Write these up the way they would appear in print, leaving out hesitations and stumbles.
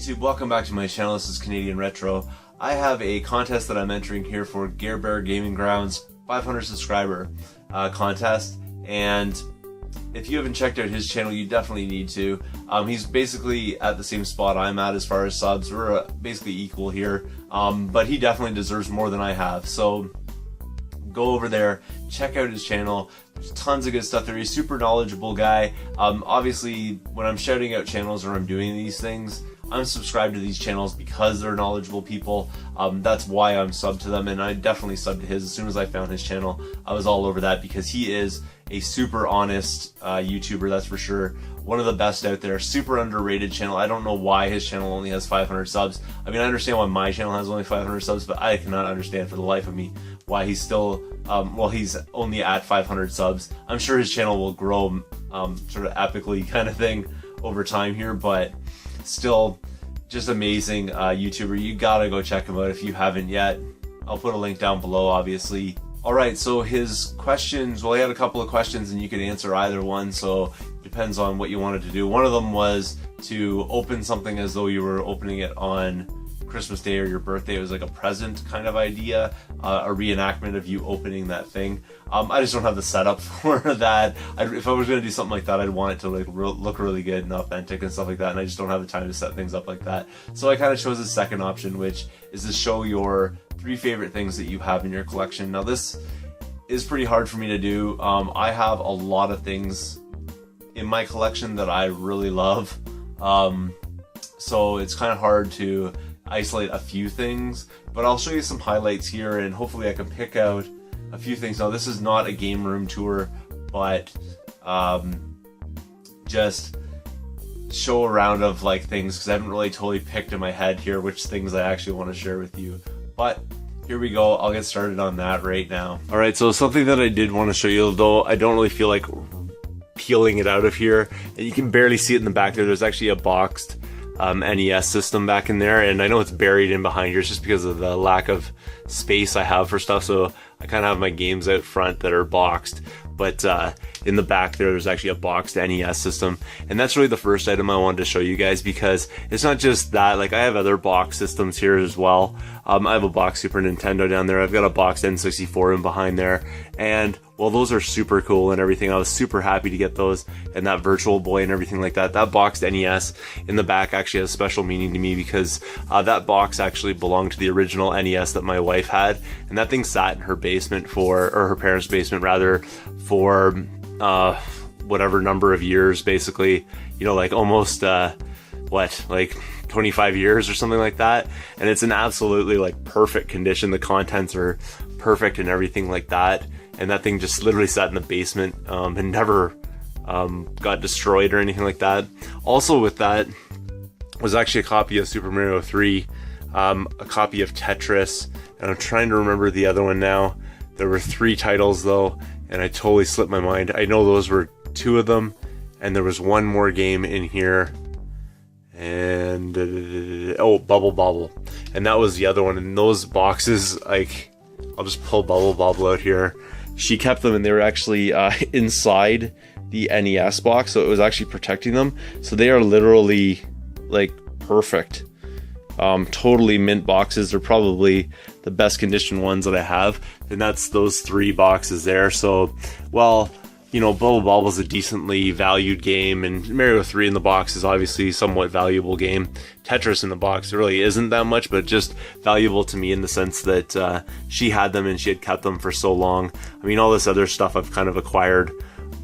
YouTube, welcome back to my channel. This is Canadian Retro. I have a contest that I'm entering here for Gare Gaming Grounds 500 subscriber contest, and if you haven't checked out his channel, you definitely need to. He's basically at the same spot I'm at as far as subs. We're basically equal here, but he definitely deserves more than I have. So go over there, check out his channel. There's tons of good stuff there. He's a super knowledgeable guy. Obviously, when I'm shouting out channels or I'm doing these things, I'm subscribed to these channels because they're knowledgeable people. That's why I'm subbed to them, and I definitely subbed to his. As soon as I found his channel, I was all over that because he is a super honest YouTuber, that's for sure. One of the best out there. Super underrated channel. I don't know why his channel only has 500 subs. I mean, I understand why my channel has only 500 subs, but I cannot understand for the life of me why he's still, well, he's only at 500 subs. I'm sure his channel will grow sort of epically kind of thing over time here, but still just amazing YouTuber. You gotta go check him out if you haven't yet. I'll put a link down below, obviously. Alright, so his questions, well, he had a couple of questions and you could answer either one, so it depends on what you wanted to do. One of them was to open something as though you were opening it on Christmas Day or your birthday. It was like a present kind of idea, a reenactment of you opening that thing. I just don't have the setup for that. If I was going to do something like that, I'd want it to like look really good and authentic and stuff like that, and I just don't have the time to set things up like that. So I kind of chose the second option, which is to show your 3 favorite things that you have in your collection. Now this is pretty hard for me to do. I have a lot of things in my collection that I really love, so it's kind of hard to isolate a few things, but I'll show you some highlights here and hopefully I can pick out a few things. Now this is not a game room tour, but just show a round of like things, because I haven't really totally picked in my head here which things I actually want to share with you. But here we go, I'll get started on that right now. Alright, so something that I did want to show you, though I don't really feel like peeling it out of here, and you can barely see it in the back there. There's actually a boxed NES system back in there, and I know it's buried in behind here. It's just because of the lack of space I have for stuff, so I kind of have my games out front that are boxed, but in the back there's actually a boxed NES system, and that's really the first item I wanted to show you guys, because it's not just that. Like, I have other box systems here as well. I have a box Super Nintendo down there, I've got a boxed N64 in behind there, and well, those are super cool and everything. I was super happy to get those, and that Virtual Boy and everything like that. That boxed NES in the back actually has special meaning to me, because that box actually belonged to the original NES that my wife had, and that thing sat in her basement or her parents' basement rather, for whatever number of years, basically, you know, like almost like 25 years or something like that, and it's in absolutely like perfect condition. The contents are perfect and everything like that, and that thing just literally sat in the basement and never got destroyed or anything like that. Also with that was actually a copy of Super Mario 3, a copy of Tetris, and I'm trying to remember the other one now. There were 3 titles though, and I totally slipped my mind. I know those were 2 of them, and there was one more game in here, and oh, Bubble Bobble, and that was the other one. And those boxes, like, I'll just pull Bubble Bobble out here. She kept them, and they were actually inside the NES box, so it was actually protecting them. So they are literally like perfect, totally mint boxes. They're probably the best conditioned ones that I have, and that's those 3 boxes there. So, well, you know, Bubble Bobble is a decently valued game, and Mario 3 in the box is obviously a somewhat valuable game. Tetris in the box really isn't that much, but just valuable to me in the sense that she had them and she had kept them for so long. I mean, all this other stuff I've kind of acquired,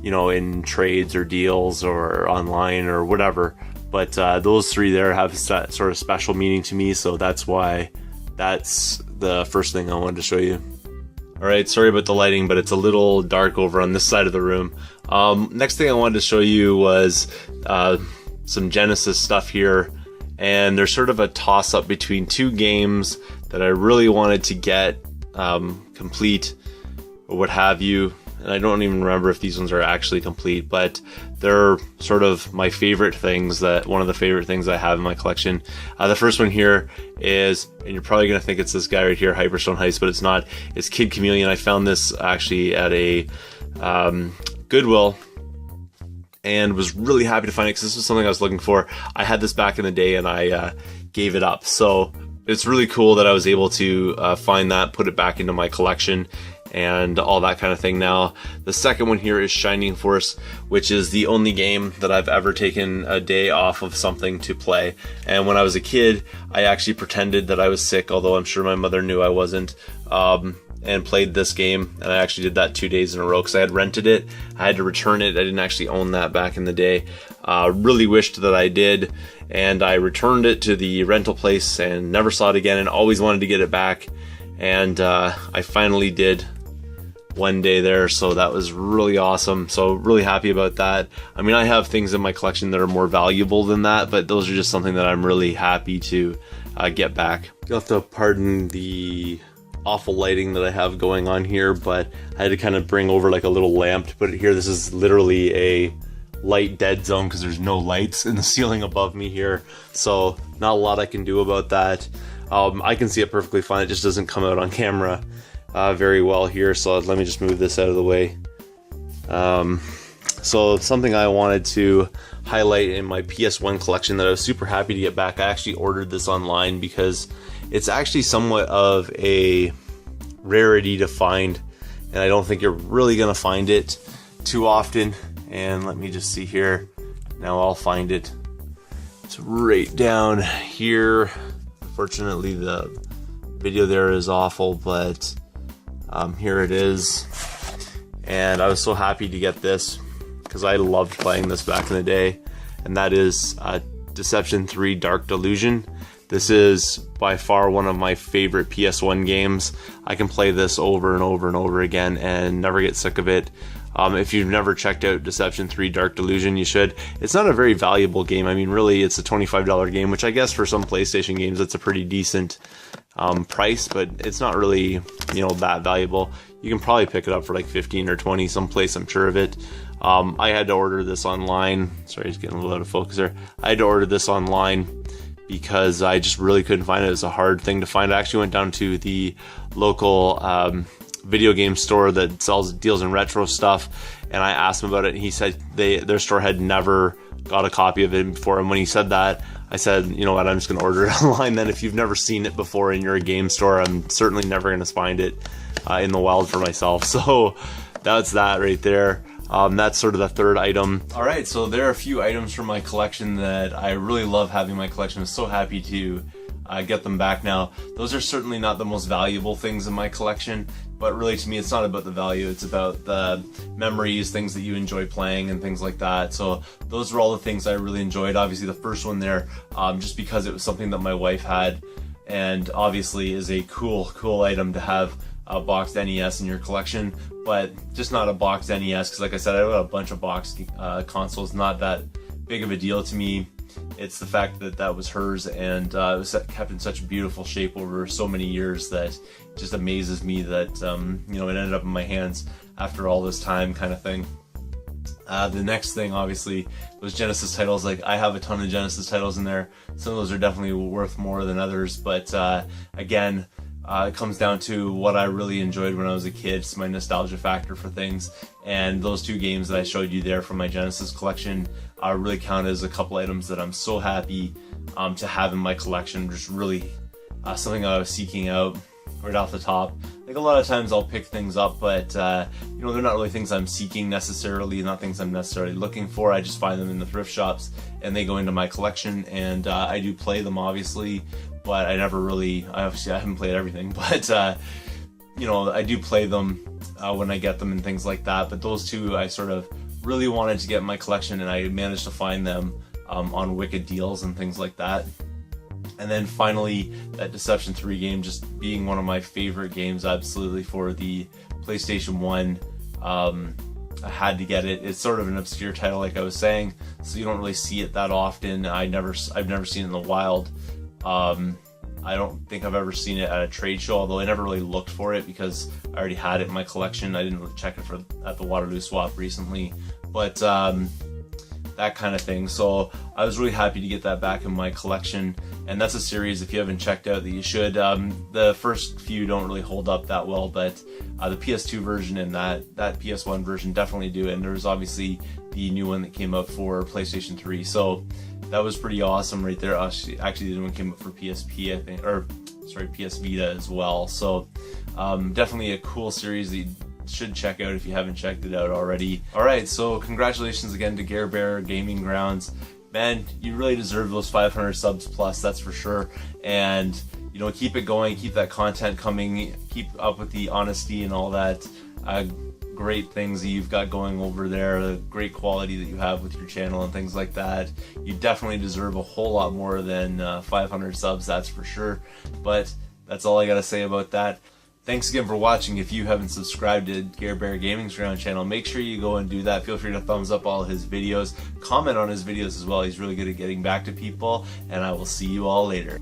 you know, in trades or deals or online or whatever, but those 3 there have that sort of special meaning to me, so that's why that's the first thing I wanted to show you. Alright, sorry about the lighting, but it's a little dark over on this side of the room. Next thing I wanted to show you was some Genesis stuff here, and there's sort of a toss-up between 2 games that I really wanted to get complete, or what have you, and I don't even remember if these ones are actually complete, but they're sort of my favorite things, one of the favorite things I have in my collection. The first one here is, and you're probably going to think it's this guy right here, Hyperstone Heist, but it's not. It's Kid Chameleon. I found this actually at a Goodwill, and was really happy to find it because this was something I was looking for. I had this back in the day and I gave it up. So it's really cool that I was able to find that, put it back into my collection, and all that kind of thing. Now, the second one here is Shining Force, which is the only game that I've ever taken a day off of something to play. And when I was a kid, I actually pretended that I was sick, although I'm sure my mother knew I wasn't, and played this game. And I actually did that 2 days in a row because I had rented it. I had to return it. I didn't actually own that back in the day. Really wished that I did. And I returned it to the rental place and never saw it again, and always wanted to get it back. And I finally did one day there, so that was really awesome. So really happy about that. I mean, I have things in my collection that are more valuable than that, but those are just something that I'm really happy to get back. You'll have to pardon the awful lighting that I have going on here, but I had to kind of bring over like a little lamp to put it here. This is literally a light dead zone because there's no lights in the ceiling above me here, so not a lot I can do about that. I can see it perfectly fine, it just doesn't come out on camera very well here, so let me just move this out of the way. So something I wanted to highlight in my PS1 collection that I was super happy to get back, I actually ordered this online because it's actually somewhat of a rarity to find, and I don't think you're really gonna find it too often. And let me just see here, now I'll find it. It's right down here. Unfortunately the video there is awful, but here it is. And I was so happy to get this because I loved playing this back in the day, and that is Deception 3 Dark Delusion. This is by far one of my favorite PS1 games. I can play this over and over and over again and never get sick of it. If you've never checked out Deception 3 Dark Delusion, you should. It's not a very valuable game. I mean, really, it's a $25 game, which I guess for some PlayStation games, that's a pretty decent price, but it's not really, you know, that valuable. You can probably pick it up for like 15 or 20 someplace, I'm sure of it. I had to order this online. Sorry, it's getting a little out of focus there. I had to order this online because I just really couldn't find it. It was a hard thing to find. I actually went down to the local video game store that deals in retro stuff, and I asked him about it, and he said their store had never got a copy of it before. And when he said that, I said, you know what, I'm just going to order it online then. If you've never seen it before in your game store, I'm certainly never going to find it in the wild for myself. So that's that right there. That's sort of the third item. Alright, so there are a few items from my collection that I really love having in my collection. I'm so happy to get them back now. Those are certainly not the most valuable things in my collection, but really to me it's not about the value, it's about the memories, things that you enjoy playing and things like that. So those are all the things I really enjoyed. Obviously the first one there, just because it was something that my wife had, and obviously is a cool item to have a boxed NES in your collection, but just not a boxed NES, because like I said, I have a bunch of boxed consoles, not that big of a deal to me. It's the fact that that was hers, and it was kept in such beautiful shape over so many years that it just amazes me that you know, it ended up in my hands after all this time, kind of thing. The next thing, obviously, was Genesis titles. Like, I have a ton of Genesis titles in there. Some of those are definitely worth more than others, but again, it comes down to what I really enjoyed when I was a kid. It's my nostalgia factor for things, and those two games that I showed you there from my Genesis collection really count as a couple items that I'm so happy to have in my collection. Just really something I was seeking out right off the top. Like, a lot of times I'll pick things up, but you know, they're not really things I'm seeking necessarily, not things I'm necessarily looking for. I just find them in the thrift shops and they go into my collection, and I do play them obviously, but I never really, I haven't played everything, but you know, I do play them when I get them and things like that. But those two I sort of really wanted to get in my collection, and I managed to find them on wicked deals and things like that. And then finally, that Deception 3 game just being one of my favorite games, absolutely, for the PlayStation 1. I had to get it. It's sort of an obscure title, like I was saying, so you don't really see it that often. I've never seen it in the wild. I don't think I've ever seen it at a trade show, although I never really looked for it because I already had it in my collection. I didn't check it at the Waterloo swap recently, but that kind of thing. So I was really happy to get that back in my collection, and that's a series, if you haven't checked out, that you should. The first few don't really hold up that well, but the PS2 version and that PS1 version definitely do. And there's obviously the new one that came out for PlayStation 3. So that was pretty awesome right there. Actually, the new one came out for PSP, I think, or sorry, PS Vita as well. So definitely a cool series that you should check out if you haven't checked it out already. Alright, so congratulations again to Gare Gaming Grounds. Man, you really deserve those 500 subs plus, that's for sure. And you know, keep it going, keep that content coming, keep up with the honesty and all that great things that you've got going over there, the great quality that you have with your channel and things like that. You definitely deserve a whole lot more than 500 subs, that's for sure. But that's all I gotta say about that. Thanks again for watching. If you haven't subscribed to Gare Gaming's Ground channel, make sure you go and do that. Feel free to thumbs up all his videos, comment on his videos as well. He's really good at getting back to people, and I will see you all later.